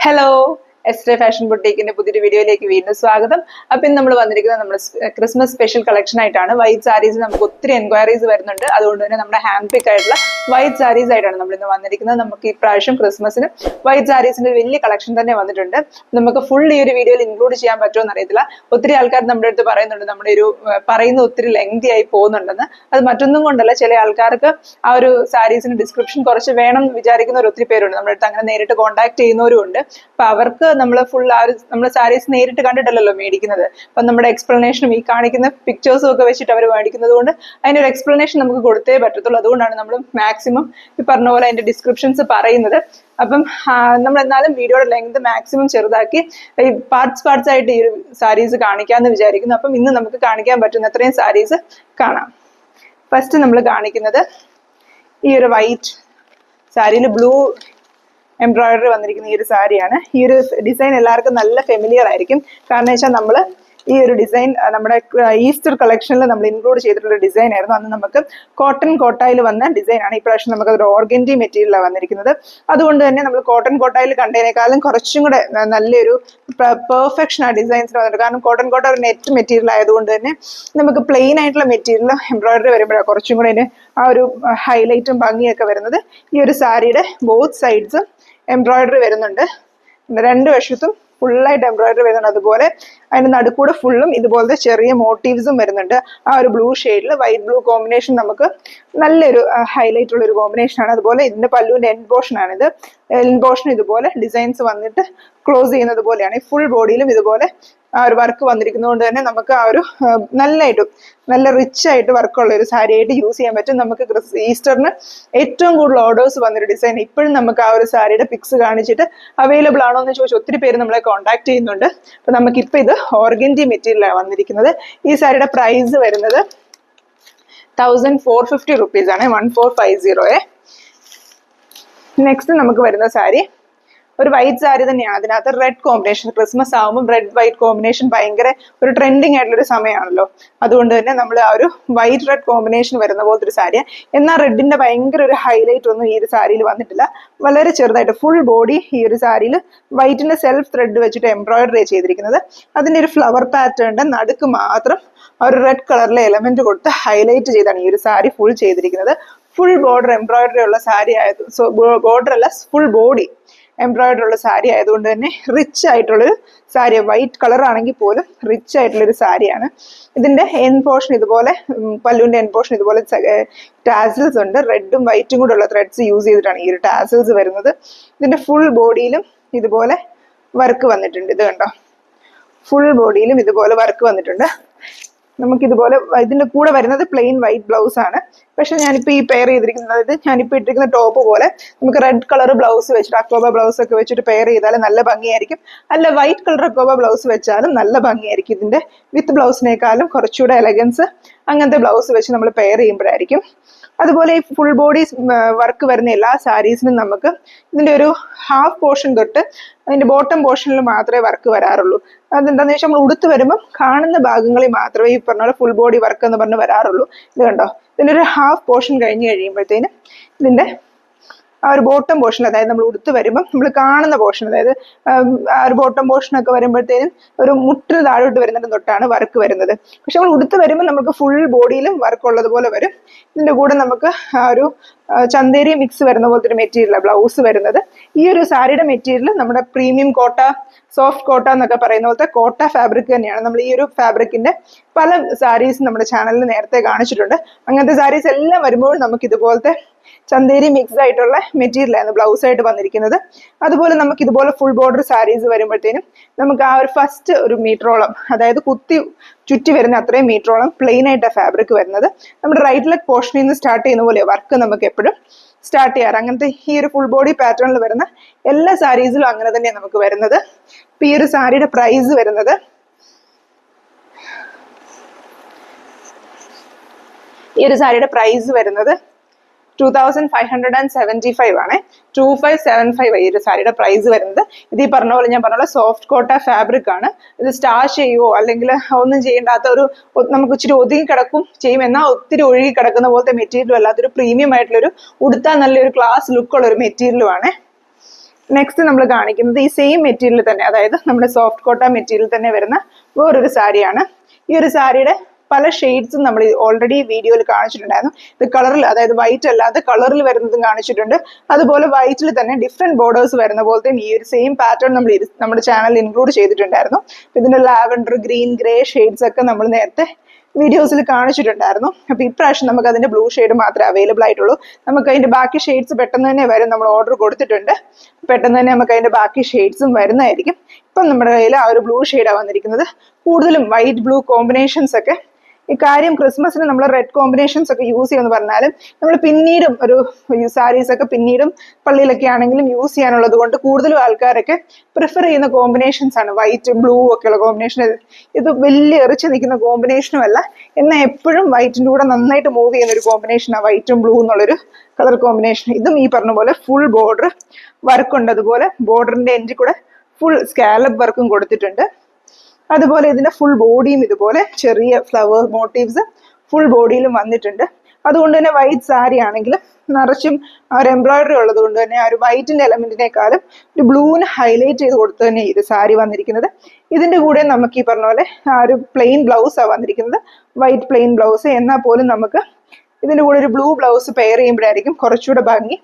Hello. Astray fashion ബുട്ടീക്കിന്റെ പുതിയൊരു വീഡിയോയിലേക്ക് വീണ്ടും സ്വാഗതം. അപ്പൊ ഇന്ന് നമ്മൾ വന്നിരിക്കുന്നത് നമ്മുടെ ക്രിസ്മസ് സ്പെഷ്യൽ കളക്ഷൻ ആയിട്ടാണ്. വൈറ്റ് സാരീസ് നമുക്ക് ഒത്തിരി എൻക്വയറീസ് വരുന്നുണ്ട്. അതുകൊണ്ട് തന്നെ നമ്മുടെ ഹാൻഡ് പിക്ക് ആയിട്ടുള്ള വൈറ്റ് സാരീസ് ആയിട്ടാണ് നമ്മൾ ഇന്ന് വന്നിരിക്കുന്നത്. നമുക്ക് ഈ പ്രാവശ്യം ക്രിസ്മസിന് വൈറ്റ് സാരീസിന്റെ വലിയ കളക്ഷൻ തന്നെ വന്നിട്ടുണ്ട്. നമുക്ക് ഫുൾ ഈ ഒരു വീഡിയോയിൽ ഇൻക്ലൂഡ് ചെയ്യാൻ പറ്റുമോ അറിയത്തില്ല. ഒത്തിരി ആൾക്കാർ നമ്മുടെ അടുത്ത് പറയുന്നുണ്ട് നമ്മുടെ ഒരു പറയുന്ന ഒത്തിരി ലെങ്തി ആയി പോകുന്നുണ്ടെന്ന്. അത് മറ്റൊന്നും കൊണ്ടല്ല, ചില ആൾക്കാർക്ക് ആ ഒരു സാരീസിന് ഡിസ്ക്രിപ്ഷൻ കുറച്ച് വേണം എന്ന് വിചാരിക്കുന്നവർ ഒത്തിരി പേരുണ്ട്. നമ്മുടെ അടുത്ത് അങ്ങനെ നേരിട്ട് കോൺടാക്ട് ചെയ്യുന്നവരും ഉണ്ട്. അപ്പൊ അവർക്ക് നമ്മൾ ഫുൾ ആ ഒരു നമ്മുടെ സാരീസ് നേരിട്ട് കണ്ടിട്ടല്ലോ മേടിക്കുന്നത്. അപ്പൊ നമ്മുടെ എക്സ്പ്ലനേഷനും ഈ കാണിക്കുന്ന പിക്ചേഴ്സും ഒക്കെ വെച്ചിട്ട് അവർ മേടിക്കുന്നത് കൊണ്ട് അതിനൊരു എക്സ്പ്ലനേഷൻ നമുക്ക് കൊടുത്തേ പറ്റത്തുള്ളൂ. അതുകൊണ്ടാണ് നമ്മൾ മാക്സിമം ഈ പറഞ്ഞ പോലെ അതിന്റെ ഡിസ്ക്രിപ്ഷൻസ് പറയുന്നത്. അപ്പം നമ്മൾ എന്നാലും വീഡിയോയുടെ ലെങ്ത് മാക്സിമം ചെറുതാക്കി ഈ പാർട്സ് ആയിട്ട് ഈ ഒരു സാരീസ് കാണിക്കാമെന്ന് വിചാരിക്കുന്നു. അപ്പം ഇന്ന് നമുക്ക് കാണിക്കാൻ പറ്റുന്ന അത്രയും സാരീസ് കാണാം. ഫസ്റ്റ് നമ്മൾ കാണിക്കുന്നത് ഈ ഒരു വൈറ്റ് സാരിയിൽ ബ്ലൂ എംബ്രോയിഡറി വന്നിരിക്കുന്ന ഈ ഒരു സാരിയാണ്. ഈ ഒരു ഡിസൈൻ എല്ലാവർക്കും നല്ല ഫെമിലിയർ ആയിരിക്കും. കാരണം വെച്ചാൽ നമ്മൾ ഈ ഒരു ഡിസൈൻ നമ്മുടെ ഈസ്റ്റർ കളക്ഷനിൽ നമ്മൾ ഇൻക്ലൂഡ് ചെയ്തിട്ടുള്ള ഡിസൈൻ ആയിരുന്നു. അന്ന് നമുക്ക് കോട്ടൺ കോട്ടായിൽ വന്ന ഡിസൈൻ ആണ്. ഇപ്രാവശ്യം നമുക്ക് അതൊരു ഓർഗൻഡി മെറ്റീരിയലാണ് വന്നിരിക്കുന്നത്. അതുകൊണ്ട് തന്നെ നമ്മൾ കോട്ടൺ കോട്ടായിൽ കണ്ടതിനേക്കാളും കുറച്ചും കൂടെ നല്ലൊരു പെർഫെക്ഷൻ ആ ഡിസൈൻസിന് വന്നിട്ടുണ്ട്. കാരണം കോട്ടൺ കോട്ട ഒരു നെറ്റ് മെറ്റീരിയൽ ആയതുകൊണ്ട് തന്നെ നമുക്ക് പ്ലെയിൻ ആയിട്ടുള്ള മെറ്റീരിയൽ എംബ്രോയിഡറി വരുമ്പോഴാണ് കുറച്ചും കൂടെ അതിന് ആ ഒരു ഹൈലൈറ്റും ഭംഗിയൊക്കെ വരുന്നത്. ഈ ഒരു സാരിയുടെ ബോത്ത് സൈഡ്സും എംബ്രോയിഡറി വരുന്നുണ്ട്. രണ്ട് വശത്തും ഫുള്ളായിട്ട് എംബ്രോയിഡറി വരുന്നുണ്ട്. അതുപോലെ അതിന്റെ നടുക്കൂടെ ഫുള്ളും ഇതുപോലത്തെ ചെറിയ മോട്ടീവ്സും വരുന്നുണ്ട്. ആ ഒരു ബ്ലൂ ഷെയ്ഡിൽ വൈറ്റ് ബ്ലൂ കോമ്പിനേഷൻ നമുക്ക് നല്ലൊരു ഹൈലൈറ്റ് ഉള്ള ഒരു കോമ്പിനേഷൻ ആണ്. അതുപോലെ ഇതിന്റെ പല്ലുവിന്റെ എൻഡ് പോർഷൻ ആണിത്. എൻഡ് പോർഷൻ ഇതുപോലെ ഡിസൈൻസ് വന്നിട്ട് ക്ലോസ് ചെയ്യുന്നത് പോലെയാണ്. ഈ ഫുൾ ബോഡിയിലും ഇതുപോലെ ആ ഒരു വർക്ക് വന്നിരിക്കുന്നത് കൊണ്ട് തന്നെ നമുക്ക് ആ ഒരു നല്ല റിച്ച് ആയിട്ട് വർക്കുള്ള ഒരു സാരി ആയിട്ട് യൂസ് ചെയ്യാൻ പറ്റും. നമുക്ക് ഈസ്റ്ററിന് ഏറ്റവും കൂടുതൽ ഓർഡേഴ്സ് വന്നൊരു ഡിസൈൻ. ഇപ്പോഴും നമുക്ക് ആ ഒരു സാരിയുടെ പിക്സ് കാണിച്ചിട്ട് അവൈലബിൾ ആണോ എന്ന് ചോദിച്ചാൽ ഒത്തിരി പേര് നമ്മളെ കോൺടാക്ട് ചെയ്യുന്നുണ്ട്. അപ്പൊ നമുക്കിപ്പോൾ ഇത് ഓർഗൻഡി മെറ്റീരിയലാണ് വന്നിരിക്കുന്നത്. ഈ സാരിയുടെ പ്രൈസ് വരുന്നത് 1450 rupees ആണ്. 1450. നെക്സ്റ്റ് നമുക്ക് വരുന്ന സാരി ഒരു വൈറ്റ് സാരി തന്നെയാണ്. അതിനകത്ത് റെഡ് കോമ്പിനേഷൻ. ക്രിസ്മസ് ആകുമ്പോൾ റെഡ് വൈറ്റ് കോമ്പിനേഷൻ ഭയങ്കര ഒരു ട്രെൻഡിങ് ആയിട്ടുള്ളൊരു സമയമാണല്ലോ. അതുകൊണ്ട് തന്നെ നമ്മൾ ആ ഒരു വൈറ്റ് റെഡ് കോമ്പിനേഷൻ വരുന്ന പോലത്തെ ഒരു സാരിയാണ്. എന്നാൽ റെഡിന്റെ ഭയങ്കര ഒരു ഹൈലൈറ്റ് ഒന്നും ഈ ഒരു സാരിയിൽ വന്നിട്ടില്ല. വളരെ ചെറുതായിട്ട് ഫുൾ ബോഡി ഈ ഒരു സാരിയിൽ വൈറ്റിന്റെ സെൽഫ് ത്രെഡ് വെച്ചിട്ട് എംബ്രോയിഡറി ചെയ്തിരിക്കുന്നത്. അതിന്റെ ഒരു ഫ്ലവർ പാറ്റേണിന്റെ നടുക്ക് മാത്രം ഒരു റെഡ് കളറിലെ എലമെന്റ് കൊടുത്ത് ഹൈലൈറ്റ് ചെയ്താണ് ഈ ഒരു സാരി ഫുൾ ചെയ്തിരിക്കുന്നത്. ഫുൾ ബോർഡർ എംബ്രോയിഡറി ഉള്ള സാരി ബോർഡർ അല്ല, ഫുൾ ബോഡി എംബ്രോയിഡറി ഉള്ള സാരി ആയതുകൊണ്ട് തന്നെ റിച്ച് ആയിട്ടുള്ളൊരു സാരി. വൈറ്റ് കളർ ആണെങ്കിൽ പോലും റിച്ച് ആയിട്ടുള്ളൊരു സാരിയാണ്. ഇതിന്റെ എൻഡ് പോർഷൻ ഇതുപോലെ, പല്ലുവിന്റെ എൻഡ് പോർഷൻ ഇതുപോലെ ടാസിൽസ് ഉണ്ട്. റെഡും വൈറ്റും കൂടെ ഉള്ള ത്രെഡ്സ് യൂസ് ചെയ്തിട്ടാണ് ഈ ഒരു ടാസിൽസ് വരുന്നത്. ഇതിന്റെ ഫുൾ ബോഡിയിലും ഇതുപോലെ വർക്ക് വന്നിട്ടുണ്ട്. ഇത് കണ്ടോ, ഫുൾ ബോഡിയിലും ഇതുപോലെ വർക്ക് വന്നിട്ടുണ്ട്. നമുക്കിതുപോലെ ഇതിന്റെ കൂടെ വരുന്നത് പ്ലെയിൻ വൈറ്റ് ബ്ലൗസ് ആണ്. പക്ഷെ ഞാനിപ്പോൾ ഈ പെയർ ചെയ്തിരിക്കുന്നത്, അതായത് ഞാനിപ്പോൾ ഇട്ടിരിക്കുന്ന ടോപ്പ് പോലെ നമുക്ക് റെഡ് കളർ ബ്ലൗസ് വെച്ചിട്ട് അക്കോബ ബ്ലൗസ് ഒക്കെ വെച്ചിട്ട് പെയർ ചെയ്താലും നല്ല ഭംഗിയായിരിക്കും. അല്ല വൈറ്റ് കളർ അക്കോബ ബ്ലൗസ് വെച്ചാലും നല്ല ഭംഗിയായിരിക്കും. ഇതിന്റെ വിത്ത് ബ്ലൗസിനേക്കാളും കുറച്ചുകൂടെ എലഗൻസ് അങ്ങനത്തെ ബ്ലൗസ് വെച്ച് നമ്മൾ പെയർ ചെയ്യുമ്പോഴായിരിക്കും. അതുപോലെ ഈ ഫുൾ ബോഡി വർക്ക് വരുന്ന എല്ലാ സാരീസിനും നമുക്ക് ഇതിന്റെ ഒരു ഹാഫ് പോർഷൻ തൊട്ട് അതിന്റെ ബോട്ടം പോർഷനിൽ മാത്രമേ വർക്ക് വരാറുള്ളൂ. അതെന്താണെന്ന് വെച്ചാൽ നമ്മൾ ഉടുത്ത് വരുമ്പോൾ കാണുന്ന ഭാഗങ്ങളിൽ മാത്രമേ ഈ പറഞ്ഞ പോലെ ഫുൾ ബോഡി വർക്ക് എന്ന് പറഞ്ഞ് വരാറുള്ളൂ. ഇത് കണ്ടോ, ഇതിന്റെ ഒരു ഹാഫ് പോർഷൻ കഴിഞ്ഞ് കഴിയുമ്പോഴത്തേനും ഇതിന്റെ ആ ഒരു ബോട്ടം പോർഷൻ, അതായത് നമ്മൾ ഉടുത്ത് വരുമ്പം നമ്മൾ കാണുന്ന പോർഷൻ, അതായത് ആ ഒരു ബോട്ടം പോർഷനൊക്കെ വരുമ്പോഴത്തേനും ഒരു മുട്ടിന് താഴോട്ട് വരുന്നതിന് തൊട്ടാണ് വർക്ക് വരുന്നത്. പക്ഷെ നമ്മൾ ഉടുത്ത് വരുമ്പോൾ നമുക്ക് ഫുൾ ബോഡിയിലും വർക്ക് ഉള്ളതുപോലെ വരും. ഇതിന്റെ കൂടെ നമുക്ക് ആ ഒരു ചന്തേരി മിക്സ് വരുന്ന പോലത്തെ ഒരു മെറ്റീരിയലാണ് ബ്ലൗസ് വരുന്നത്. ഈ ഒരു സാരിയുടെ മെറ്റീരിയൽ നമ്മുടെ പ്രീമിയം കോട്ട, സോഫ്റ്റ് കോട്ട എന്നൊക്കെ പറയുന്ന പോലത്തെ കോട്ട ഫാബ്രിക് തന്നെയാണ്. നമ്മൾ ഈ ഒരു ഫാബ്രിക്കിന്റെ പല സാരീസ് നമ്മുടെ ചാനലിൽ നേരത്തെ കാണിച്ചിട്ടുണ്ട്. അങ്ങനത്തെ സാരീസ് എല്ലാം വരുമ്പോൾ നമുക്ക് ഇതുപോലത്തെ ചന്തേരി മിക്സ് ആയിട്ടുള്ള മെറ്റീരിയലാണ് ബ്ലൗസ് ആയിട്ട് വന്നിരിക്കുന്നത്. അതുപോലെ നമുക്ക് ഇതുപോലെ ഫുൾ ബോർഡർ സാരീസ് വരുമ്പോഴത്തേനും നമുക്ക് ആ ഒരു ഫസ്റ്റ് ഒരു മീറ്ററോളം, അതായത് കുത്തി ചുറ്റി വരുന്ന അത്രയും മീറ്ററോളം പ്ലെയിൻ ആയിട്ട് ഫാബ്രിക് വരുന്നത്. നമ്മുടെ റൈറ്റ് ലെഗ് പോർഷനിൽ നിന്ന് സ്റ്റാർട്ട് ചെയ്യുന്ന പോലെ വർക്ക് നമുക്ക് എപ്പോഴും സ്റ്റാർട്ട് ചെയ്യാറ്. അങ്ങനത്തെ ഈ ഒരു ഫുൾ ബോഡി പാറ്റേണിൽ വരുന്ന എല്ലാ സാരീസിലും അങ്ങനെ തന്നെയാണ് നമുക്ക് വരുന്നത്. ഇപ്പൊ ഈ ഒരു സാരിയുടെ പ്രൈസ് വരുന്നത് ഈ ഒരു സാരിയുടെ പ്രൈസ് വരുന്നത് 2575 ആണ്. 2575 ഈ ഒരു സാരിയുടെ പ്രൈസ് വരുന്നത്. ഇത് ഈ പറഞ്ഞ പോലെ ഞാൻ പറഞ്ഞ പോലെ സോഫ്റ്റ് കോട്ട ഫാബ്രിക് ആണ്. ഇത് സ്റ്റാഷ് ചെയ്യുവോ അല്ലെങ്കിൽ ഒന്നും ചെയ്യേണ്ടാത്ത ഒരു, നമുക്ക് ഇച്ചിരി ഒതുങ്ങി കിടക്കും ചെയ്യും, എന്നാൽ ഒത്തിരി ഒഴുകി കിടക്കുന്ന പോലത്തെ മെറ്റീരിയലും അല്ലാത്തൊരു പ്രീമിയം ആയിട്ടുള്ളൊരു ഉടുത്താൽ നല്ലൊരു ക്ലാസ് ലുക്കുള്ള ഒരു മെറ്റീരിയലും ആണ്. നെക്സ്റ്റ് നമ്മൾ കാണിക്കുന്നത് ഈ സെയിം മെറ്റീരിയൽ തന്നെ, അതായത് നമ്മുടെ സോഫ്റ്റ് കോട്ട മെറ്റീരിയൽ തന്നെ വരുന്ന വേറൊരു സാരിയാണ്. ഈ ഒരു സാരിയുടെ പല ഷെയ്ഡ്സും നമ്മൾ ഓൾറെഡി വീഡിയോയിൽ കാണിച്ചിട്ടുണ്ടായിരുന്നു. ഇത് കളറിൽ, അതായത് വൈറ്റ് അല്ലാതെ കളറിൽ വരുന്നതും കാണിച്ചിട്ടുണ്ട്. അതുപോലെ വൈറ്റിൽ തന്നെ ഡിഫറെന്റ് ബോർഡേഴ്സ് വരുന്ന പോലത്തെ ഈ ഒരു സെയിം പാറ്റേൺ നമ്മൾ നമ്മുടെ ചാനലിൽ ഇൻക്ലൂഡ് ചെയ്തിട്ടുണ്ടായിരുന്നു. ഇതിന്റെ ലാവൻഡർ, ഗ്രീൻ, ഗ്രേ ഷെയ്ഡ്സ് ഒക്കെ നമ്മൾ നേരത്തെ വീഡിയോസിൽ കാണിച്ചിട്ടുണ്ടായിരുന്നു. അപ്പൊ ഇപ്രാവശ്യം നമുക്ക് അതിന്റെ ബ്ലൂ ഷെയ്ഡ് മാത്രമേ അവൈലബിൾ ആയിട്ടുള്ളൂ. നമുക്ക് അതിന്റെ ബാക്കി ഷെയ്ഡ്സ് പെട്ടെന്ന് തന്നെ വരും. നമ്മൾ ഓർഡർ കൊടുത്തിട്ടുണ്ട്, പെട്ടെന്ന് തന്നെ നമുക്ക് അതിന്റെ ബാക്കി ഷെയ്ഡ്സും വരുന്നതായിരിക്കും. ഇപ്പം നമ്മുടെ കയ്യിൽ ആ ഒരു ബ്ലൂ ഷെയ്ഡാണ് വന്നിരിക്കുന്നത്. കൂടുതലും വൈറ്റ് ബ്ലൂ കോമ്പിനേഷൻസ് ഒക്കെ, ഈ കാര്യം ക്രിസ്മസിന് നമ്മൾ റെഡ് കോമ്പിനേഷൻസ് ഒക്കെ യൂസ് ചെയ്യുമെന്ന് പറഞ്ഞാലും നമ്മൾ പിന്നീടും ഒരു സാരീസ് ഒക്കെ പിന്നീടും പള്ളിയിലൊക്കെ ആണെങ്കിലും യൂസ് ചെയ്യാനുള്ളത് കൊണ്ട് കൂടുതലും ആൾക്കാരൊക്കെ പ്രിഫർ ചെയ്യുന്ന കോമ്പിനേഷൻസ് ആണ് വൈറ്റ് ബ്ലൂ ഒക്കെയുള്ള കോമ്പിനേഷൻ. ഇത് വലിയ എറിച്ച് നിൽക്കുന്ന കോമ്പിനേഷനും അല്ല, എന്നാൽ എപ്പോഴും വൈറ്റിൻ്റെ കൂടെ നന്നായിട്ട് മൂവ് ചെയ്യുന്ന ഒരു കോമ്പിനേഷനാണ് വൈറ്റും ബ്ലൂ എന്നുള്ളൊരു കളർ കോമ്പിനേഷൻ. ഇതും ഈ പറഞ്ഞ പോലെ ഫുൾ ബോർഡർ വർക്ക് ഉണ്ട്. അതുപോലെ ബോർഡറിന്റെ എൻഡിൽ കൂടെ ഫുൾ സ്കാലപ്പ് വർക്കും കൊടുത്തിട്ടുണ്ട്. അതുപോലെ ഇതിന്റെ ഫുൾ ബോഡിയും ഇതുപോലെ ചെറിയ ഫ്ലവർ മോട്ടീവ്സ് ഫുൾ ബോഡിയിലും വന്നിട്ടുണ്ട്. അതുകൊണ്ട് തന്നെ വൈറ്റ് സാരി ആണെങ്കിലും നിറച്ചും ആ ഒരു എംബ്രോയിഡറി ഉള്ളത് കൊണ്ട് തന്നെ ആ ഒരു വൈറ്റിന്റെ എലമെന്റിനേക്കാളും ഒരു ബ്ലൂവിന് ഹൈലൈറ്റ് ചെയ്ത് കൊടുത്ത് തന്നെ ഈ ഒരു സാരി വന്നിരിക്കുന്നത്. ഇതിന്റെ കൂടെ നമുക്ക് ഈ പറഞ്ഞ പോലെ ആ ഒരു പ്ലെയിൻ ബ്ലൗസാണ് വന്നിരിക്കുന്നത്, വൈറ്റ് പ്ലെയിൻ ബ്ലൗസ്. എന്നാൽ പോലും നമുക്ക് ഇതിന്റെ കൂടെ ഒരു ബ്ലൂ ബ്ലൗസ് പെയർ ചെയ്യുമ്പോഴായിരിക്കും കുറച്ചുകൂടെ ഭംഗി.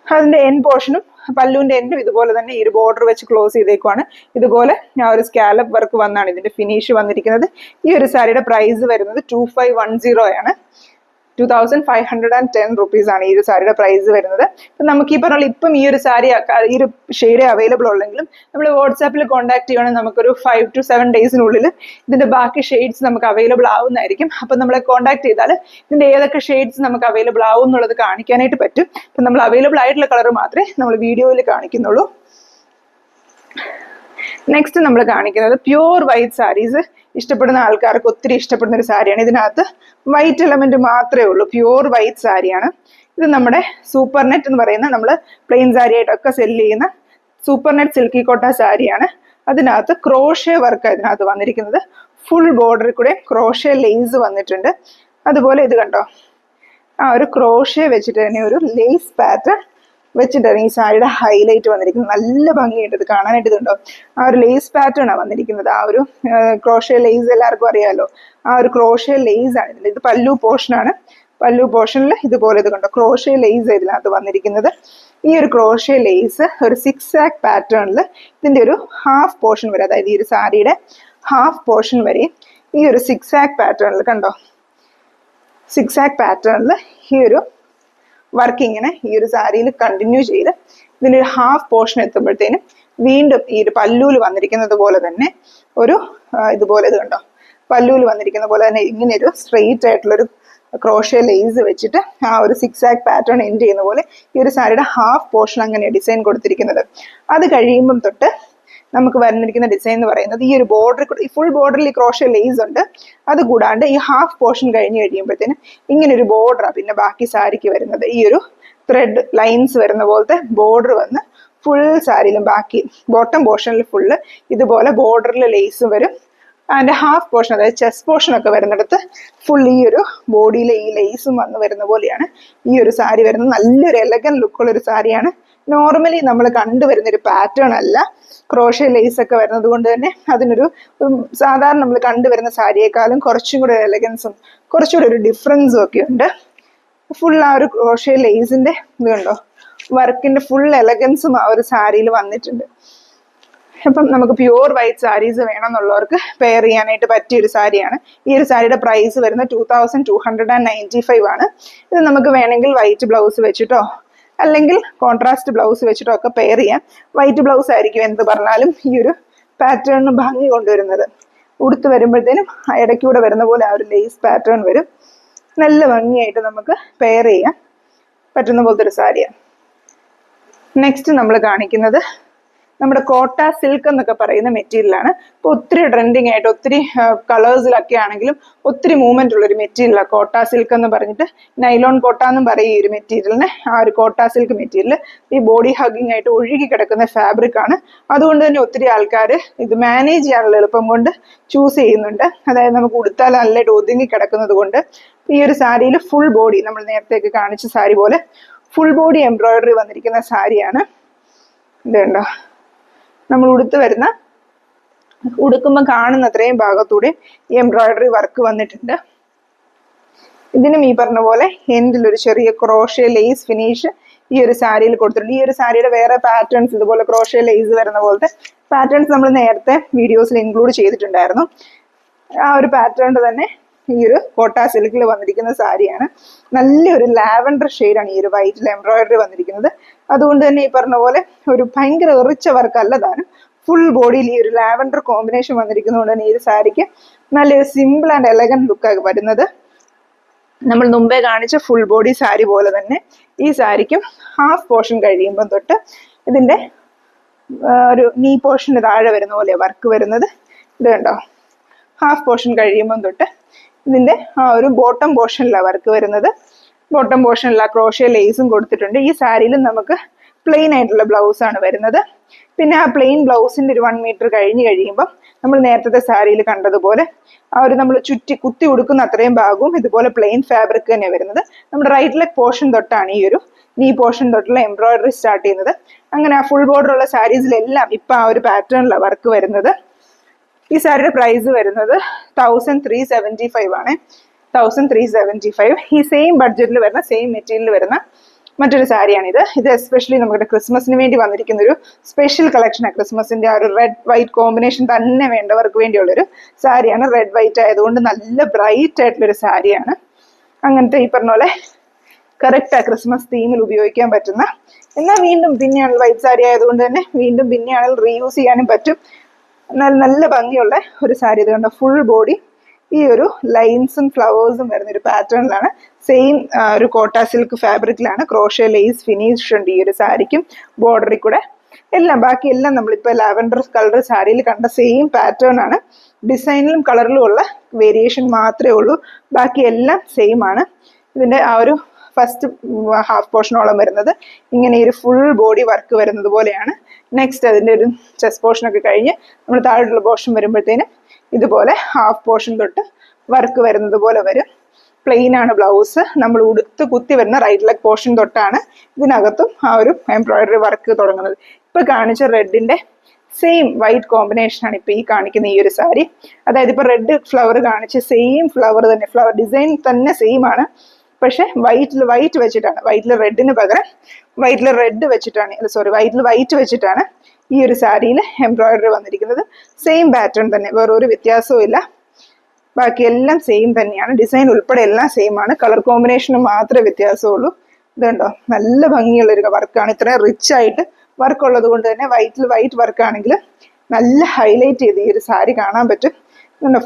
അതിന്റെ എൻ പോർഷനും പല്ലുവിന്റെ എൻഡും ഇതുപോലെ തന്നെ ഈ ഒരു ബോർഡർ വെച്ച് ക്ലോസ് ചെയ്തേക്കുവാണ്. ഇതുപോലെ ആ ഒരു സ്കാലപ്പ് വർക്ക് വന്നാണ് ഇതിന്റെ ഫിനിഷ് വന്നിരിക്കുന്നത്. ഈ ഒരു സാരിയുടെ പ്രൈസ് വരുന്നത് 2510 ആണ്. 2510 rupees ആണ് ഈ ഒരു സാരിയുടെ പ്രൈസ് വരുന്നത്. നമുക്ക് ഈ പറഞ്ഞ ഇപ്പം ഈ ഒരു സാരി ഈ ഒരു ഷെയ്ഡ് അവൈലബിൾ ഉള്ളെങ്കിലും നമ്മൾ വാട്സാപ്പിൽ കോൺടാക്ട് ചെയ്യുകയാണെങ്കിൽ നമുക്കൊരു 5 to 7 days ഇതിന്റെ ബാക്കി ഷെയ്ഡ്സ് നമുക്ക് അവൈലബിൾ ആവുന്നതായിരിക്കും. അപ്പം നമ്മളെ കോൺടാക്ട് ചെയ്താൽ ഇതിന്റെ ഏതൊക്കെ ഷെയ്ഡ്സ് നമുക്ക് അവൈലബിൾ ആവും എന്നുള്ളത് കാണിക്കാനായിട്ട് പറ്റും. അപ്പം നമ്മൾ അവൈലബിൾ ആയിട്ടുള്ള കളർ മാത്രമേ നമ്മൾ വീഡിയോയിൽ കാണിക്കുന്നുള്ളൂ. നെക്സ്റ്റ് നമ്മൾ കാണിക്കുന്നത് പ്യൂർ വൈറ്റ് സാരീസ് ഇഷ്ടപ്പെടുന്ന ആൾക്കാർക്ക് ഒത്തിരി ഇഷ്ടപ്പെടുന്ന ഒരു സാരിയാണ്. ഇതിനകത്ത് വൈറ്റ് എലമെന്റ് മാത്രമേ ഉള്ളൂ, പ്യൂർ വൈറ്റ് സാരിയാണ്. ഇത് നമ്മുടെ സൂപ്പർ നെറ്റ് എന്ന് പറയുന്ന നമ്മൾ പ്ലെയിൻ സാരി ആയിട്ടൊക്കെ സെല്ല് ചെയ്യുന്ന സൂപ്പർ നെറ്റ് സിൽക്കി കോട്ട സാരിയാണ്. അതിനകത്ത് ക്രോഷേ വർക്ക് അതിനകത്ത് വന്നിരിക്കുന്നത്. ഫുൾ ബോർഡറിൽ കൂടെ ക്രോഷേ ലേസ് വന്നിട്ടുണ്ട്. അതുപോലെ ഇത് കണ്ടോ, ആ ഒരു ക്രോഷേ വെച്ചിട്ട് തന്നെ ഒരു ലേസ് പാറ്റേൺ വെച്ചിട്ടാണ് ഈ സാരിയുടെ ഹൈലൈറ്റ് വന്നിരിക്കുന്നത്. നല്ല ഭംഗിയുണ്ട് ഇത് കാണാനായിട്ട്. ഇതുണ്ടോ, ആ ഒരു ലേസ് പാറ്റേൺ ആണ് വന്നിരിക്കുന്നത്. ആ ഒരു ക്രോഷേ ലേസ് എല്ലാവർക്കും അറിയാമല്ലോ, ആ ഒരു ക്രോഷേ ലേസ് ആണ് ഇതിൽ. ഇത് പല്ലു പോർഷനാണ്. പല്ലു പോർഷനിൽ ഇതുപോലെ ഇത് കണ്ടോ ക്രോഷേ ലേസ് ഇതിനകത്ത് വന്നിരിക്കുന്നത്. ഈ ഒരു ക്രോഷേ ലേസ് ഒരു 6 പാറ്റേണിൽ ഇതിന്റെ ഒരു ഹാഫ് പോർഷൻ വരെ, അതായത് ഈ ഒരു സാരിയുടെ ഹാഫ് പോർഷൻ വരെ ഈ ഒരു 6 പാറ്റേണിൽ കണ്ടോ, 6 പാറ്റേണിൽ ഈ ഒരു വർക്ക് ഇങ്ങനെ ഈ ഒരു സാരിയിൽ കണ്ടിന്യൂ ചെയ്ത് ഇതിൻ്റെ ഒരു ഹാഫ് പോർഷൻ എത്തുമ്പോഴത്തേനും വീണ്ടും ഈ ഒരു പല്ലൂല് വന്നിരിക്കുന്നത് പോലെ തന്നെ ഒരു ഇതുപോലെ ഇത് കണ്ടോ, പല്ലൂല് വന്നിരിക്കുന്ന പോലെ തന്നെ ഇങ്ങനെ ഒരു സ്ട്രെയിറ്റ് ആയിട്ടുള്ളൊരു ക്രോഷേ ലേസ് വെച്ചിട്ട് ആ ഒരു 6 പാറ്റേൺ എൻഡ് ചെയ്യുന്ന പോലെ ഈ ഒരു സാരിയുടെ ഹാഫ് പോർഷൻ അങ്ങനെ ഡിസൈൻ കൊടുത്തിരിക്കുന്നത്. അത് കഴിയുമ്പം തൊട്ട് നമുക്ക് വന്നിരിക്കുന്ന ഡിസൈൻ എന്ന് പറയുന്നത് ഈ ഒരു ബോർഡർ, ഈ ഫുൾ ബോർഡറിൽ ഈ ക്രോഷേ ലേസ് ഉണ്ട്. അത് കൂടാണ്ട് ഈ ഹാഫ് പോർഷൻ കഴിഞ്ഞ് കഴിയുമ്പോഴത്തേനും ഇങ്ങനെ ഒരു ബോർഡറാണ് പിന്നെ ബാക്കി സാരിക്ക് വരുന്നത്. ഈ ഒരു ത്രെഡ് ലൈൻസ് വരുന്ന പോലത്തെ ബോർഡർ വന്ന് ഫുൾ സാരിയിലും ബാക്കി ബോട്ടം പോർഷനിൽ ഫുള്ള് ഇതുപോലെ ബോർഡറിൽ ലേസും വരും. അതിൻ്റെ ഹാഫ് പോർഷൻ, അതായത് ചെസ്റ്റ് പോർഷൻ ഒക്കെ വരുന്നിടത്ത് ഫുൾ ഈ ഒരു ബോഡിയിലെ ഈ ലേസും വന്ന് വരുന്ന പോലെയാണ് ഈ ഒരു സാരി വരുന്നത്. നല്ലൊരു എലഗൻ ലുക്കുള്ള ഒരു സാരിയാണ്. നോർമലി നമ്മൾ കണ്ടുവരുന്നൊരു പാറ്റേൺ അല്ല. ക്രോഷേ ലേസ് ഒക്കെ വരുന്നത് കൊണ്ട് തന്നെ അതിനൊരു സാധാരണ നമ്മൾ കണ്ടുവരുന്ന സാരിയേക്കാളും കുറച്ചും കൂടെ എലഗൻസും കുറച്ചുകൂടെ ഒരു ഡിഫറൻസും ഒക്കെ ഉണ്ട്. ഫുൾ ആ ഒരു ക്രോഷേ ലേസിന്റെ ഇത് കണ്ടോ, വർക്കിന്റെ ഫുൾ എലഗൻസും ആ ഒരു സാരിയിൽ വന്നിട്ടുണ്ട്. അപ്പം നമുക്ക് പ്യൂർ വൈറ്റ് സാരീസ് വേണമെന്നുള്ളവർക്ക് പെയർ ചെയ്യാനായിട്ട് പറ്റിയൊരു സാരിയാണ്. ഈ ഒരു സാരിയുടെ പ്രൈസ് വരുന്നത് 2295 ആണ്. ഇത് നമുക്ക് വേണമെങ്കിൽ വൈറ്റ് ബ്ലൗസ് വെച്ചിട്ടോ അല്ലെങ്കിൽ കോൺട്രാസ്റ്റ് ബ്ലൗസ് വെച്ചിട്ടോ ഒക്കെ പെയർ ചെയ്യാം. വൈറ്റ് ബ്ലൗസ് ആയിരിക്കും എന്ത് പറഞ്ഞാലും ഈ ഒരു പാറ്റേണിന് ഭംഗി കൊണ്ടുവരുന്നത്. ഉടുത്ത് വരുമ്പോഴത്തേനും ഇടയ്ക്കൂടെ വരുന്ന പോലെ ആ ഒരു ലേസ് പാറ്റേൺ വരും. നല്ല ഭംഗിയായിട്ട് നമുക്ക് പെയർ ചെയ്യാൻ പറ്റുന്ന പോലത്തെ ഒരു സാരിയാണ്. നെക്സ്റ്റ് നമ്മൾ കാണിക്കുന്നത് നമ്മുടെ കോട്ട സിൽക്ക് എന്നൊക്കെ പറയുന്ന മെറ്റീരിയലാണ്. ഇപ്പോൾ ഒത്തിരി ട്രെൻഡിങ് ആയിട്ട് ഒത്തിരി കളേഴ്സിലൊക്കെ ആണെങ്കിലും ഒത്തിരി മൂവ്മെന്റ് ഉള്ളൊരു മെറ്റീരിയലാണ് കോട്ട സിൽക്ക് എന്ന് പറഞ്ഞിട്ട്. നൈലോൺ കോട്ട എന്നും പറയും ഈ ഒരു മെറ്റീരിയലിനെ. ആ ഒരു കോട്ട സിൽക്ക് മെറ്റീരിയൽ ഈ ബോഡി ഹഗ്ഗിങ് ആയിട്ട് ഒഴുകി കിടക്കുന്ന ഫാബ്രിക് ആണ്. അതുകൊണ്ട് തന്നെ ഒത്തിരി ആൾക്കാർ ഇത് മാനേജ് ചെയ്യാനുള്ള എളുപ്പം കൊണ്ട് ചൂസ് ചെയ്യുന്നുണ്ട്. അതായത് നമുക്ക് ഉടുത്താൽ നല്ലതായിട്ട് ഒതുങ്ങി കിടക്കുന്നത് കൊണ്ട്. ഈ ഒരു സാരിയിൽ ഫുൾ ബോഡി നമ്മൾ നേരത്തേക്ക് കാണിച്ച സാരി പോലെ ഫുൾ ബോഡി എംബ്രോയിഡറി വന്നിരിക്കുന്ന സാരിയാണ്. ഇതുണ്ടോ, നമ്മൾ ഉടുക്കുമ്പോൾ കാണുന്ന അത്രയും ഭാഗത്തൂടെ ഈ എംബ്രോയിഡറി വർക്ക് വന്നിട്ടുണ്ട്. ഇതിനും ഈ പറഞ്ഞ പോലെ എൻഡിൽ ഒരു ചെറിയ ക്രോഷ്യ ലേസ് ഫിനിഷ് ഈ ഒരു സാരിയിൽ കൊടുത്തിട്ടുണ്ട്. ഈ ഒരു സാരിയുടെ വേറെ പാറ്റേൺസ് ഇതുപോലെ ക്രോഷ്യ ലേസ് വരുന്ന പോലത്തെ പാറ്റേൺസ് നമ്മൾ നേരത്തെ വീഡിയോസിൽ ഇൻക്ലൂഡ് ചെയ്തിട്ടുണ്ടായിരുന്നു. ആ ഒരു പാറ്റേണിന്റെ തന്നെ ഈ ഒരു കോട്ട സിൽക്കിൽ വന്നിരിക്കുന്ന സാരിയാണ്. നല്ലൊരു ലാവൻഡർ ഷെയ്ഡാണ് ഈ ഒരു വൈറ്റിൽ എംബ്രോയിഡറി വന്നിരിക്കുന്നത്. അതുകൊണ്ട് തന്നെ ഈ പറഞ്ഞ പോലെ ഒരു ഭയങ്കര എറിച്ച വർക്ക് അല്ല താനും. ഫുൾ ബോഡിയിൽ ഈ ഒരു ലാവൻഡർ കോമ്പിനേഷൻ വന്നിരിക്കുന്നതുകൊണ്ട് തന്നെ ഈ ഒരു സാരിക്ക് നല്ലൊരു സിമ്പിൾ ആൻഡ് എലഗന്റ് ലുക്കാണ് വരുന്നത്. നമ്മൾ മുമ്പേ കാണിച്ച ഫുൾ ബോഡി സാരി പോലെ തന്നെ ഈ സാരിക്കും ഹാഫ് പോർഷൻ കഴിയുമ്പം തൊട്ട് ഇതിന്റെ ഒരു നീ പോർഷന് താഴെ വരുന്ന പോലെ വർക്ക് വരുന്നത്. ഇത് കണ്ടോ, ഹാഫ് പോർഷൻ കഴിയുമ്പം തൊട്ട് ഇതിന്റെ ആ ഒരു ബോട്ടം പോർഷനിലാണ് വർക്ക് വരുന്നത്. ബോട്ടം പോർഷനിൽ ആ ക്രോഷ്യ ലേസും കൊടുത്തിട്ടുണ്ട്. ഈ സാരിയിലും നമുക്ക് പ്ലെയിൻ ആയിട്ടുള്ള ബ്ലൗസ് ആണ് വരുന്നത്. പിന്നെ ആ പ്ലെയിൻ ബ്ലൗസിന്റെ ഒരു 1 മീറ്റർ കഴിഞ്ഞ് കഴിയുമ്പോൾ നമ്മൾ നേരത്തെ സാരിയിൽ കണ്ടതുപോലെ ആ ഒരു നമ്മൾ കുത്തി ഉടുക്കുന്ന അത്രയും ഭാഗവും ഇതുപോലെ പ്ലെയിൻ ഫാബ്രിക് തന്നെ വരുന്നത്. നമ്മുടെ റൈറ്റ് ലെഗ് പോർഷൻ തൊട്ടാണ് ഈ ഒരു നീ പോർഷൻ തൊട്ടുള്ള എംബ്രോയിഡറി സ്റ്റാർട്ട് ചെയ്യുന്നത്. അങ്ങനെ ആ ഫുൾ ബോർഡർ ഉള്ള സാരീസിലെല്ലാം ഇപ്പൊ ആ ഒരു പാറ്റേണിലാണ് വർക്ക് വരുന്നത്. ഈ സാരിയുടെ പ്രൈസ് വരുന്നത് 1375 ആണ്. 1375. ഈ സെയിം ബഡ്ജറ്റിൽ വരുന്ന സെയിം മെറ്റീരിയൽ വരുന്ന മറ്റൊരു സാരിയാണിത്. ഇത് എസ്പെഷ്യലി നമ്മുടെ ക്രിസ്മസിന് വേണ്ടി വന്നിരിക്കുന്ന ഒരു സ്പെഷ്യൽ കളക്ഷനാണ്. ക്രിസ്മസിന്റെ ആ ഒരു റെഡ് വൈറ്റ് കോമ്പിനേഷൻ തന്നെ വേണ്ടവർക്ക് വേണ്ടിയുള്ളൊരു സാരിയാണ്. റെഡ് വൈറ്റ് ആയതുകൊണ്ട് നല്ല ബ്രൈറ്റ് ആയിട്ടുള്ളൊരു സാരിയാണ്. അങ്ങനത്തെ ഈ പറഞ്ഞ പോലെ കറക്റ്റ് ക്രിസ്മസ് തീമിൽ ഉപയോഗിക്കാൻ പറ്റുന്ന, എന്നാൽ വീണ്ടും പിന്നെയാണെങ്കിൽ വൈറ്റ് സാരി ആയതുകൊണ്ട് തന്നെ വീണ്ടും പിന്നെയാണെങ്കിൽ റീയൂസ് ചെയ്യാനും പറ്റും. എന്നാൽ നല്ല ഭംഗിയുള്ള ഒരു സാരി. ഇത് കണ്ട ഫുൾ ബോഡി ഈ ഒരു ലൈൻസും ഫ്ലവേഴ്സും വരുന്ന ഒരു പാറ്റേണിലാണ്. സെയിം ഒരു കോട്ട സിൽക്ക് ഫാബ്രിക്കിലാണ്. ക്രോഷ്യ ലേസ് ഫിനിഷ് ഉണ്ട് ഈ ഒരു സാരിക്കും ബോർഡറിൽ കൂടെ. ബാക്കി എല്ലാം നമ്മളിപ്പോൾ ലാവൻഡർ കളർ സാരിയിൽ കണ്ട സെയിം പാറ്റേൺ ആണ്. ഡിസൈനിലും കളറിലും ഉള്ള വേരിയേഷൻ മാത്രമേ ഉള്ളൂ. ബാക്കി എല്ലാം സെയിം ആണ്. ഇതിന്റെ ആ ഒരു ഫസ്റ്റ് ഹാഫ് പോർഷനോളം വരുന്നത് ഇങ്ങനെ ഒരു ഫുൾ ബോഡി വർക്ക് വരുന്നത് പോലെയാണ്. നെക്സ്റ്റ് അതിന്റെ ഒരു ചെസ്റ്റ് പോർഷൻ ഒക്കെ കഴിഞ്ഞ് നമ്മൾ താഴെയുള്ള പോർഷൻ വരുമ്പോഴത്തേനും ഇതുപോലെ ഹാഫ് പോർഷൻ തൊട്ട് വർക്ക് വരുന്നത് പോലെ വരും. പ്ലെയിൻ ആണ് ബ്ലൗസ്. നമ്മൾ ഉടുത്ത് കുത്തി വരുന്ന റൈറ്റ് ലെഗ് പോർഷൻ തൊട്ടാണ് ഇതിനകത്തും ആ ഒരു എംബ്രോയിഡറി വർക്ക് തുടങ്ങുന്നത്. ഇപ്പൊ കാണിച്ച റെഡിന്റെ സെയിം വൈറ്റ് കോമ്പിനേഷൻ ആണ് ഇപ്പൊ ഈ കാണിക്കുന്ന ഈ ഒരു സാരി. അതായത് ഇപ്പൊ റെഡ് ഫ്ലവർ കാണിച്ച സെയിം ഫ്ലവർ തന്നെ, ഫ്ലവർ ഡിസൈൻ തന്നെ സെയിം ആണ്. പക്ഷെ വൈറ്റിൽ വൈറ്റ് വെച്ചിട്ടാണ്, വൈറ്റിൽ റെഡിന് പകരം വൈറ്റിൽ റെഡ് വെച്ചിട്ടാണ്, വൈറ്റിൽ വൈറ്റ് വെച്ചിട്ടാണ് ഈ ഒരു സാരിയിൽ എംബ്രോയിഡറി വന്നിരിക്കുന്നത്. സെയിം പാറ്റേൺ തന്നെ, വേറൊരു വ്യത്യാസവും ഇല്ല. ബാക്കി എല്ലാം സെയിം തന്നെയാണ്. ഡിസൈൻ ഉൾപ്പെടെ എല്ലാം സെയിം ആണ്. കളർ കോമ്പിനേഷന് മാത്രമേ വ്യത്യാസമുള്ളൂ. ഇതുണ്ടോ, നല്ല ഭംഗിയുള്ള ഒരു വർക്കാണ്. ഇത്രയും റിച്ച് ആയിട്ട് വർക്ക് ഉള്ളത് കൊണ്ട് തന്നെ വൈറ്റിൽ വൈറ്റ് വർക്കാണെങ്കിൽ നല്ല ഹൈലൈറ്റ് ചെയ്ത് ഈ ഒരു സാരി കാണാൻ പറ്റും.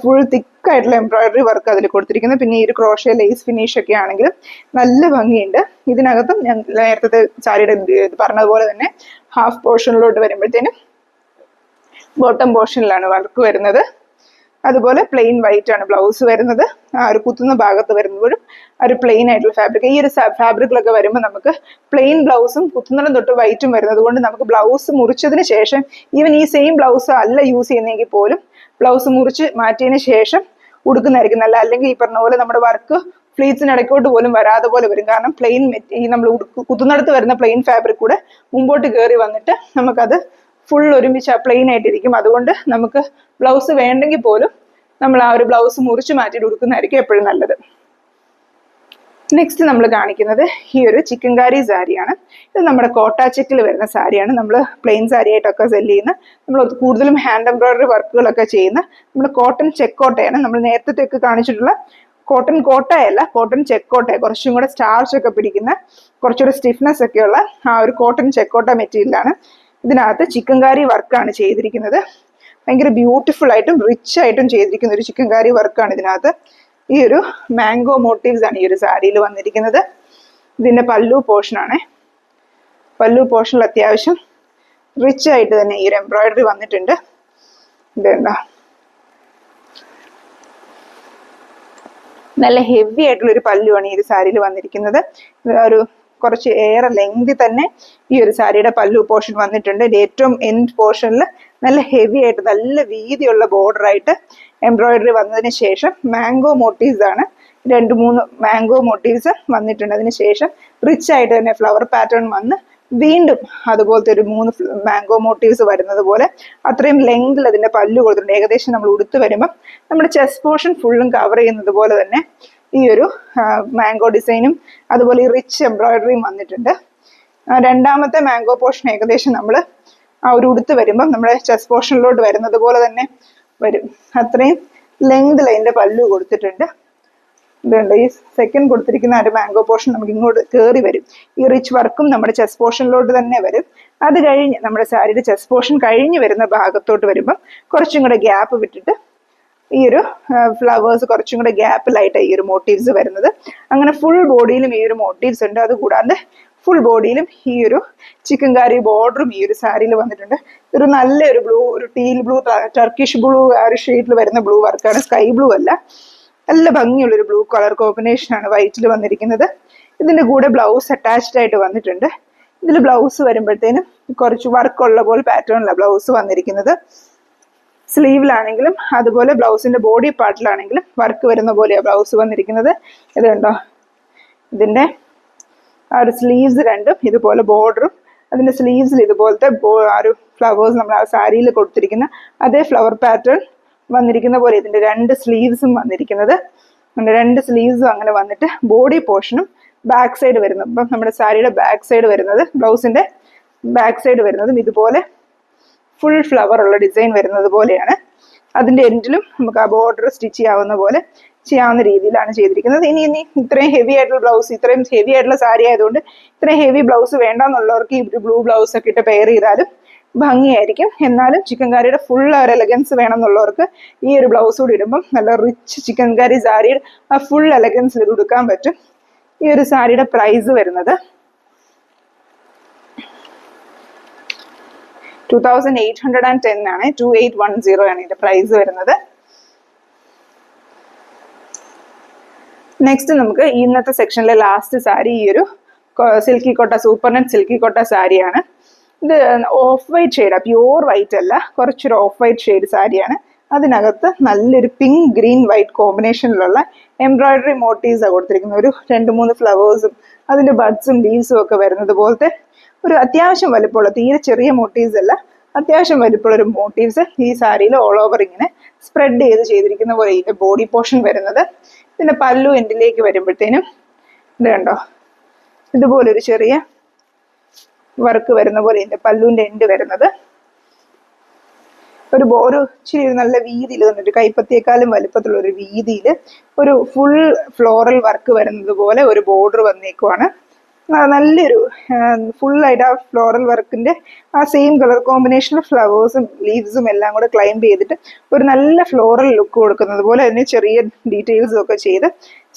ഫുൾ തിക്കായിട്ടുള്ള എംബ്രോയിഡറി വർക്ക് അതിൽ കൊടുത്തിരിക്കുന്നത്. പിന്നെ ഈ ഒരു ക്രോഷ്യ ലേസ് ഫിനിഷ് ഒക്കെ ആണെങ്കിലും നല്ല ഭംഗിയുണ്ട്. ഇതിനകത്തും ഞാൻ നേരത്തെ സാരിയുടെ പറഞ്ഞതുപോലെ തന്നെ ഹാഫ് പോർഷനിലോട്ട് വരുമ്പോഴത്തേനും ബോട്ടം പോർഷനിലാണ് വർക്ക് വരുന്നത്. അതുപോലെ പ്ലെയിൻ വൈറ്റ് ആണ് ബ്ലൗസ് വരുന്നത്. ആ ഒരു കുത്തുന്ന ഭാഗത്ത് വരുമ്പോഴും ഒരു പ്ലെയിൻ ആയിട്ടുള്ള ഫാബ്രിക്. ഈ ഒരു ഫാബ്രിക്കിലൊക്കെ വരുമ്പോൾ നമുക്ക് പ്ലെയിൻ ബ്ലൗസും കുത്തുന്നിടം തൊട്ട് വൈറ്റും വരുന്നത് കൊണ്ട് നമുക്ക് ബ്ലൗസ് മുറിച്ചതിന് ശേഷം, ഈവൻ ഈ സെയിം ബ്ലൗസ് അല്ല യൂസ് ചെയ്യുന്നതെങ്കിൽ പോലും ബ്ലൗസ് മുറിച്ച് മാറ്റിയതിന് ശേഷം ഉടുക്കുന്നതായിരിക്കും നല്ല. അല്ലെങ്കിൽ ഈ പറഞ്ഞ പോലെ നമ്മുടെ വർക്ക് ഫ്ലീറ്റ്സിന് ഇടയ്ക്കോട്ട് പോലും വരാതെ പോലെ വരും. കാരണം പ്ലെയിൻ ഈ നമ്മൾ കുത്തുന്നിടത്ത് വരുന്ന പ്ലെയിൻ ഫാബ്രിക് കൂടെ മുമ്പോട്ട് കയറി വന്നിട്ട് നമുക്കത് ഫുൾ ഒരുമിച്ച് പ്ലെയിൻ ആയിട്ടിരിക്കും. അതുകൊണ്ട് നമുക്ക് ബ്ലൗസ് വേണ്ടെങ്കിൽ പോലും നമ്മൾ ആ ഒരു ബ്ലൗസ് മുറിച്ച് മാറ്റിയിട്ട് ഉടുക്കുന്നതായിരിക്കും എപ്പോഴും നല്ലത്. നെക്സ്റ്റ് നമ്മൾ കാണിക്കുന്നത് ഈ ഒരു ചിക്കൻകാരി സാരിയാണ്. ഇത് നമ്മുടെ കോട്ട ചെക്കിൽ വരുന്ന സാരിയാണ്. നമ്മൾ പ്ലെയിൻ സാരി ആയിട്ടൊക്കെ സെല് ചെയ്യുന്ന, നമ്മൾ കൂടുതലും ഹാൻഡ് എംബ്രോയിഡറി വർക്കുകളൊക്കെ ചെയ്യുന്ന നമ്മുടെ കോട്ടൺ ചെക്കോട്ടയാണ്. നമ്മൾ നേരത്തെ കാണിച്ചിട്ടുള്ള കോട്ടൺ കോട്ടയല്ല, കോട്ടൺ ചെക്കോട്ട, കുറച്ചും കൂടെ സ്റ്റാർച്ച് ഒക്കെ പിടിക്കുന്ന, കുറച്ചുകൂടെ സ്റ്റിഫ്നെസ് ഒക്കെയുള്ള ആ ഒരു കോട്ടൺ ചെക്കോട്ട മെറ്റീരിയലാണ്. ഇതിനകത്ത് ചിക്കൻകാരി വർക്കാണ് ചെയ്തിരിക്കുന്നത്. ഭയങ്കര ബ്യൂട്ടിഫുൾ ആയിട്ടും റിച്ച് ആയിട്ടും ചെയ്തിരിക്കുന്ന ഒരു ചിക്കൻകാരി വർക്കാണ് ഇതിനകത്ത്. ഈ ഒരു മാംഗോ മോട്ടീവ്സ് ആണ് ഈ ഒരു സാരിയിൽ വന്നിരിക്കുന്നത്. ഇതിന്റെ പല്ലു പോർഷൻ ആണ്. പല്ലു പോർഷനിൽ അത്യാവശ്യം റിച്ച് ആയിട്ട് തന്നെ ഈ ഒരു എംബ്രോയിഡറി വന്നിട്ടുണ്ട്. ഇതെന്താ നല്ല ഹെവി ആയിട്ടുള്ള ഒരു പല്ലുവാണ് ഈ ഒരു സാരിയിൽ വന്നിരിക്കുന്നത്. ഒരു കുറച്ച് ഏറെ ലെങ്തി തന്നെ ഈ ഒരു സാരിയുടെ പല്ലു പോർഷൻ വന്നിട്ടുണ്ട്. ഏറ്റവും എൻഡ് പോർഷനിൽ നല്ല ഹെവി ആയിട്ട് നല്ല വീതിയുള്ള ബോർഡർ ആയിട്ട് എംബ്രോയിഡറി വന്നതിന് ശേഷം മാംഗോ മോട്ടീവ്സ് ആണ്, 2-3 മാംഗോ മോട്ടീവ്സ് വന്നിട്ടുണ്ട്. അതിന് ശേഷം റിച്ച് ആയിട്ട് തന്നെ ഫ്ലവർ പാറ്റേൺ വന്ന് വീണ്ടും അതുപോലത്തെ ഒരു 3 മാംഗോ മോട്ടീവ്സ് വരുന്നത് പോലെ അത്രയും ലെങ്തിൽ അതിന്റെ പല്ലു കൊടുത്തിട്ടുണ്ട്. ഏകദേശം നമ്മൾ ഉടുത്ത് വരുമ്പോൾ നമ്മുടെ ചെസ്റ്റ് പോർഷൻ ഫുള്ളും കവർ ചെയ്യുന്നത് പോലെ തന്നെ ഈ ഒരു മാംഗോ ഡിസൈനും അതുപോലെ ഈ റിച്ച് എംബ്രോയിഡറിയും വന്നിട്ടുണ്ട്. രണ്ടാമത്തെ മാംഗോ പോർഷൻ ഏകദേശം നമ്മൾ ആ ഒരു ഉടുത്ത് വരുമ്പം നമ്മുടെ ചെസ്റ്റ് പോർഷനിലോട്ട് വരുന്നത് പോലെ തന്നെ വരും. അത്രയും ലെങ്തിൽ അതിന്റെ പല്ലു കൊടുത്തിട്ടുണ്ട്. ഇതുണ്ട്, ഈ സെക്കൻഡ് കൊടുത്തിരിക്കുന്ന ഒരു മാംഗോ പോർഷൻ നമുക്ക് ഇങ്ങോട്ട് കയറി വരും. ഈ റിച്ച് വർക്കും നമ്മുടെ ചെസ്റ്റ് പോർഷനിലോട്ട് തന്നെ വരും. അത് കഴിഞ്ഞ് നമ്മുടെ സാരിയുടെ ചെസ്റ്റ് പോർഷൻ കഴിഞ്ഞ് വരുന്ന ഭാഗത്തോട്ട് വരുമ്പം കുറച്ചും കൂടെ ഗ്യാപ്പ് വിട്ടിട്ട് ഈ ഒരു ഫ്ലവേഴ്സ് കുറച്ചും കൂടെ ഗ്യാപ്പിലായിട്ടാണ് ഈ ഒരു മോട്ടീവ്സ് വരുന്നത്. അങ്ങനെ ഫുൾ ബോഡിയിലും ഈ ഒരു മോട്ടീവ്സ് ഉണ്ട്. അതുകൂടാതെ ഫുൾ ബോഡിയിലും ഈ ഒരു ചിക്കൻകാരി ബോർഡറും ഈ ഒരു സാരിയിൽ വന്നിട്ടുണ്ട്. ഒരു നല്ലൊരു ബ്ലൂ, ഒരു ടീൽ ബ്ലൂ, ടർക്കിഷ് ബ്ലൂ ആ ഒരു ഷെയ്ഡിൽ വരുന്ന ബ്ലൂ വർക്കാണ്, സ്കൈ ബ്ലൂ അല്ല. നല്ല ഭംഗിയുള്ളൊരു ബ്ലൂ കളർ കോമ്പിനേഷനാണ് വൈറ്റിൽ വന്നിരിക്കുന്നത്. ഇതിന്റെ കൂടെ ബ്ലൗസ് അറ്റാച്ച്ഡ് ആയിട്ട് വന്നിട്ടുണ്ട്. ഇതിൽ ബ്ലൗസ് വരുമ്പോഴത്തേനും കുറച്ച് വർക്കുള്ള പോലെ പാറ്റേണിലാണ് ബ്ലൗസ് വന്നിരിക്കുന്നത്. സ്ലീവിലാണെങ്കിലും അതുപോലെ ബ്ലൗസിന്റെ ബോഡി പാർട്ടിലാണെങ്കിലും വർക്ക് വരുന്ന പോലെയാണ് ബ്ലൗസ് വന്നിരിക്കുന്നത്. ഇത് കണ്ടോ, ഇതിന്റെ ആ ഒരു സ്ലീവ്സ് രണ്ടും ഇതുപോലെ ബോർഡറും അതിന്റെ സ്ലീവ്സിൽ ഇതുപോലത്തെ ആ ഒരു ഫ്ലവേഴ്സ് നമ്മൾ ആ സാരിയിൽ കൊടുത്തിരിക്കുന്ന അതേ ഫ്ലവർ പാറ്റേൺ വന്നിരിക്കുന്ന പോലെ ഇതിന്റെ 2 സ്ലീവ്സും വന്നിരിക്കുന്നത്. 2 സ്ലീവ്സും അങ്ങനെ വന്നിട്ട് ബോഡി പോർഷനും ബാക്ക് സൈഡ് വരുന്നു. അപ്പം നമ്മുടെ സാരിയുടെ ബാക്ക് സൈഡ് വരുന്നത്, ബ്ലൗസിന്റെ ബാക്ക് സൈഡ് വരുന്നതും ഇതുപോലെ ഫുൾ ഫ്ലവർ ഉള്ള ഡിസൈൻ വരുന്നത് പോലെയാണ്. അതിന്റെ എൻഡിലും നമുക്ക് ആ ബോർഡർ സ്റ്റിച്ച് ചെയ്യാവുന്ന പോലെ ചെയ്യാവുന്ന രീതിയിലാണ് ചെയ്തിരിക്കുന്നത്. ഇനി ഇത്രയും ഹെവി ആയിട്ടുള്ള ബ്ലൗസ്, ഇത്രയും ഹെവി ആയിട്ടുള്ള സാരി ആയതുകൊണ്ട് ഇത്രയും ഹെവി ബ്ലൗസ് വേണ്ടെന്നുള്ളവർക്ക് ഈ ബ്ലൂ ബ്ലൗസ് ഒക്കെ ഇട്ട് പെയർ ചെയ്താലും ഭംഗിയായിരിക്കും. എന്നാലും ചിക്കൻകാരിയുടെ ഫുൾ ഒരു എലഗൻസ് വേണമെന്നുള്ളവർക്ക് ഈ ഒരു ബ്ലൗസ് കൂടി ഇടുമ്പം നല്ല റിച്ച് ചിക്കൻകാരി സാരിയുടെ ആ ഫുൾ എലഗൻസിൽ ഇത് ഉടുക്കാൻ പറ്റും. ഈ ഒരു സാരിയുടെ പ്രൈസ് വരുന്നത് 2810 ആണ്. 2810 ആണ് ഇതിന്റെ പ്രൈസ് വരുന്നത്. നെക്സ്റ്റ് നമുക്ക് ഇന്നത്തെ സെക്ഷനിലെ ലാസ്റ്റ് സാരി ഈ ഒരു സിൽക്കി കോട്ട, സൂപ്പർ നെറ്റ് സിൽക്കി കോട്ട സാരിയാണ്. ഇത് ഓഫ് വൈറ്റ് ഷെയ്ഡാണ്, പ്യൂർ വൈറ്റ് അല്ല, കുറച്ചൊരു ഓഫ് വൈറ്റ് ഷെയ്ഡ് സാരിയാണ്. അതിനകത്ത് നല്ലൊരു പിങ്ക് ഗ്രീൻ വൈറ്റ് കോമ്പിനേഷനിലുള്ള എംബ്രോയിഡറി മോട്ടീവ്സാണ് കൊടുത്തിരിക്കുന്നത്. ഒരു 2-3 ഫ്ലവേഴ്സും അതിന്റെ ബഡ്സും ലീവ്സും ഒക്കെ വരുന്നത് പോലത്തെ ഒരു അത്യാവശ്യം വലിപ്പമുള്ള, തീരെ ചെറിയ മോട്ടീവ്സ് അല്ല, അത്യാവശ്യം വലിപ്പമുള്ള ഒരു മോട്ടീവ്സ് ഈ സാരിയിൽ ഓൾ ഓവർ ഇങ്ങനെ സ്പ്രെഡ് ചെയ്തിരിക്കുന്ന പോലെ ഇതിന്റെ ബോഡി പോർഷൻ വരുന്നത്. ഇതിന്റെ പല്ലു എൻഡിലേക്ക് വരുമ്പോഴത്തേനും ഇത് കണ്ടോ, ഇതുപോലൊരു ചെറിയ വർക്ക് വരുന്ന പോലെ ഇതിന്റെ പല്ലുവിന്റെ എൻഡ് വരുന്നത്. ഒരു ഇച്ചിരി നല്ല വീതിയിൽ തന്നിട്ട് കൈപ്പത്തിയേക്കാളും വലുപ്പത്തിലുള്ള ഒരു വീതിയിൽ ഒരു ഫുൾ ഫ്ലോറൽ വർക്ക് വരുന്നത് പോലെ ഒരു ബോർഡർ വന്നേക്കുവാണ്. നല്ലൊരു ഫുള്ളായിട്ട് ആ ഫ്ലോറൽ വർക്കിന്റെ ആ സെയിം കളർ കോമ്പിനേഷനിൽ ഫ്ലവേഴ്സും ലീവ്സും എല്ലാം കൂടെ ക്ലൈംബ് ചെയ്തിട്ട് ഒരു നല്ല ഫ്ലോറൽ ലുക്ക് കൊടുക്കുന്നത് പോലെ അതിന് ചെറിയ ഡീറ്റെയിൽസും ഒക്കെ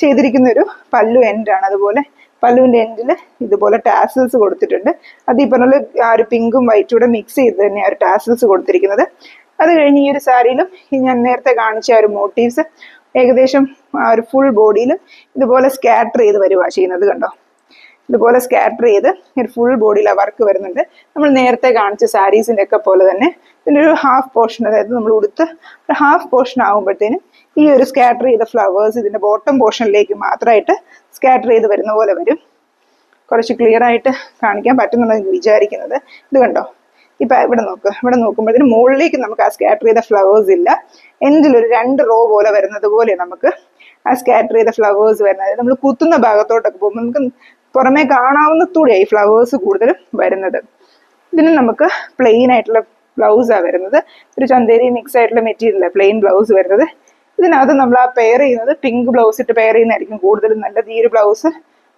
ചെയ്തിരിക്കുന്ന ഒരു പല്ലു എൻഡാണ്. അതുപോലെ പല്ലുവിന്റെ എൻഡിൽ ഇതുപോലെ ടാസൽസ് കൊടുത്തിട്ടുണ്ട്. അത് ഈ പറഞ്ഞ ആ ഒരു പിങ്കും വൈറ്റും കൂടെ മിക്സ് ചെയ്ത് തന്നെ ആ ഒരു ടാസൽസ് കൊടുത്തിരിക്കുന്നത്. അത് കഴിഞ്ഞ് ഈ ഒരു സാരിയിലും ഞാൻ നേരത്തെ കാണിച്ച ആ ഒരു മോട്ടീവ്സ് ഏകദേശം ആ ഒരു ഫുൾ ബോഡിയിലും ഇതുപോലെ സ്കാറ്റർ ചെയ്ത് വരുവാ ചെയ്യുന്നത്. കണ്ടോ, ഇതുപോലെ സ്കാറ്റർ ചെയ്ത് ഒരു ഫുൾ ബോഡിയിൽ ആ വർക്ക് വരുന്നുണ്ട്. നമ്മൾ നേരത്തെ കാണിച്ച സാരീസിന്റെ ഒക്കെ പോലെ തന്നെ ഇതിൻ്റെ ഒരു ഹാഫ് പോർഷൻ, അതായത് നമ്മൾ ഉടുത്ത് ഒരു ഹാഫ് പോർഷൻ ആകുമ്പോഴത്തേനും ഈ ഒരു സ്കാറ്റർ ചെയ്ത ഫ്ലവേഴ്സ് ഇതിന്റെ ബോട്ടം പോർഷനിലേക്ക് മാത്രമായിട്ട് സ്കാറ്റർ ചെയ്ത് വരുന്ന പോലെ വരും. കുറച്ച് ക്ലിയർ ആയിട്ട് കാണിക്കാൻ പറ്റുന്നുണ്ടെന്ന് വിചാരിക്കുന്നത്. ഇത് കണ്ടോ, ഇപ്പൊ ഇവിടെ നോക്കുമ്പോഴത്തേനും മുകളിലേക്ക് നമുക്ക് ആ സ്കാറ്റർ ചെയ്ത ഫ്ലവേഴ്സ് ഇല്ല. എൻഡിൽ ഒരു 2 റോ പോലെ വരുന്നത് പോലെ നമുക്ക് ആ സ്കാറ്റർ ചെയ്ത ഫ്ലവേഴ്സ് വരുന്നത്. നമ്മൾ കുത്തുന്ന ഭാഗത്തോട്ടൊക്കെ പോകുമ്പോൾ നമുക്ക് പുറമെ കാണാവുന്നതൂടെയായി ഈ ഫ്ലവേഴ്സ് കൂടുതലും വരുന്നത്. ഇതിന് നമുക്ക് പ്ലെയിൻ ആയിട്ടുള്ള ബ്ലൗസാണ് വരുന്നത്. ഒരു ചന്തേരി മിക്സ് ആയിട്ടുള്ള മെറ്റീരിയലാണ് പ്ലെയിൻ ബ്ലൗസ് വരുന്നത്. ഇതിനകത്ത് നമ്മൾ ആ പെയർ ചെയ്യുന്നത് പിങ്ക് ബ്ലൗസ് ഇട്ട് പെയർ ചെയ്യുന്നതായിരിക്കും കൂടുതലും നല്ലത്. ഈ ഒരു ബ്ലൗസ്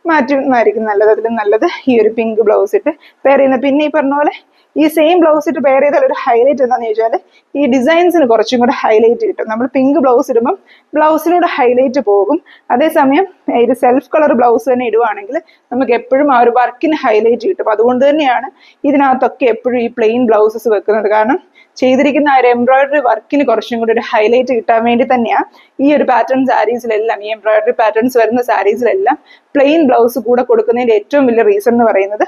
മാറ്റുന്നതായിരിക്കും നല്ലത്. അതിലും നല്ലത് ഈ ഒരു പിങ്ക് ബ്ലൗസ് ഇട്ട് പെയർ ചെയ്യുന്നത്. പിന്നെ ഈ പറഞ്ഞ പോലെ ഈ സെയിം ബ്ലൗസ് ഇട്ട് പെയർ ചെയ്താൽ ഒരു ഹൈലൈറ്റ് എന്താണെന്ന് ചോദിച്ചാൽ ഈ ഡിസൈൻസിന് കുറച്ചും കൂടെ ഹൈലൈറ്റ് കിട്ടും. നമ്മൾ പിങ്ക് ബ്ലൗസ് ഇടുമ്പം ബ്ലൗസിലൂടെ ഹൈലൈറ്റ് പോകും. അതേസമയം ഇത് സെൽഫ് കളർ ബ്ലൗസ് തന്നെ ഇടുവാണെങ്കിൽ നമുക്ക് എപ്പോഴും ആ ഒരു വർക്കിന് ഹൈലൈറ്റ് കിട്ടും. അതുകൊണ്ട് തന്നെയാണ് ഇതിനകത്തൊക്കെ എപ്പോഴും ഈ പ്ലെയിൻ ബ്ലൗസസ് വെക്കുന്നത്. കാരണം ചെയ്തിരിക്കുന്ന ആ ഒരു എംബ്രോയിഡറി വർക്കിന് കുറച്ചും കൂടി ഒരു ഹൈലൈറ്റ് കിട്ടാൻ വേണ്ടി തന്നെയാണ് ഈ ഒരു പാറ്റേൺ സാരീസിലെല്ലാം, ഈ എംബ്രോയിഡറി പാറ്റേൺസ് വരുന്ന സാരീസിലെല്ലാം പ്ലെയിൻ ബ്ലൗസ് കൂടെ കൊടുക്കുന്നതിന്റെ ഏറ്റവും വലിയ റീസൺ എന്ന് പറയുന്നത്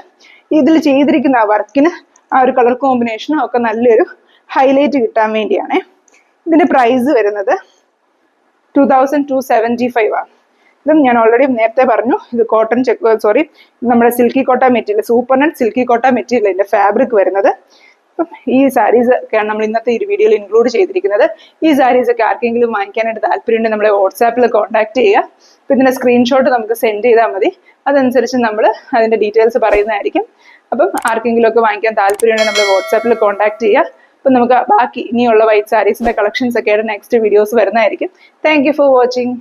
ഇതിൽ ചെയ്തിരിക്കുന്ന ആ വർക്കിന് ആ ഒരു കളർ കോമ്പിനേഷനും ഒക്കെ നല്ലൊരു ഹൈലൈറ്റ് കിട്ടാൻ വേണ്ടിയാണ്. ഇതിന്റെ പ്രൈസ് വരുന്നത് 2275 ആണ്. ഇതും ഞാൻ ഓൾറെഡി നേരത്തെ പറഞ്ഞു, ഇത് കോട്ടൺ സോറി നമ്മുടെ സിൽക്കി കോട്ട മെറ്റീരിയൽ, സൂപ്പർ നെറ്റ് സിൽക്കി കോട്ട മെറ്റീരിയലിന്റെ ഫാബ്രിക് വരുന്നത്. അപ്പം ഈ സാരീസ് ഒക്കെയാണ് നമ്മൾ ഇന്നത്തെ ഈ വീഡിയോയിൽ ഇൻക്ലൂഡ് ചെയ്തിരിക്കുന്നത്. ഈ സാരീസ് ഒക്കെ ആർക്കെങ്കിലും വാങ്ങിക്കാനായിട്ട് താല്പര്യമുണ്ടെങ്കിൽ നമ്മളെ വാട്സാപ്പിൽ കോൺടാക്ട് ചെയ്യുക. അപ്പം ഇതിന്റെ സ്ക്രീൻഷോട്ട് നമുക്ക് സെൻഡ് ചെയ്താൽ മതി, അതനുസരിച്ച് നമ്മൾ അതിന്റെ ഡീറ്റെയിൽസ് പറയുന്നതായിരിക്കും. അപ്പം ആർക്കെങ്കിലും ഒക്കെ വാങ്ങിക്കാൻ താല്പര്യമുണ്ടെങ്കിൽ നമ്മൾ വാട്സാപ്പിൽ കോൺടാക്ട് ചെയ്യുക. അപ്പം നമുക്ക് ബാക്കി ഇനിയുള്ള വൈറ്റ് സാരീസിന്റെ കളക്ഷൻസ് ഒക്കെയായിട്ട് നെക്സ്റ്റ് വീഡിയോസ് വരുന്നതായിരിക്കും. Thank you for watching.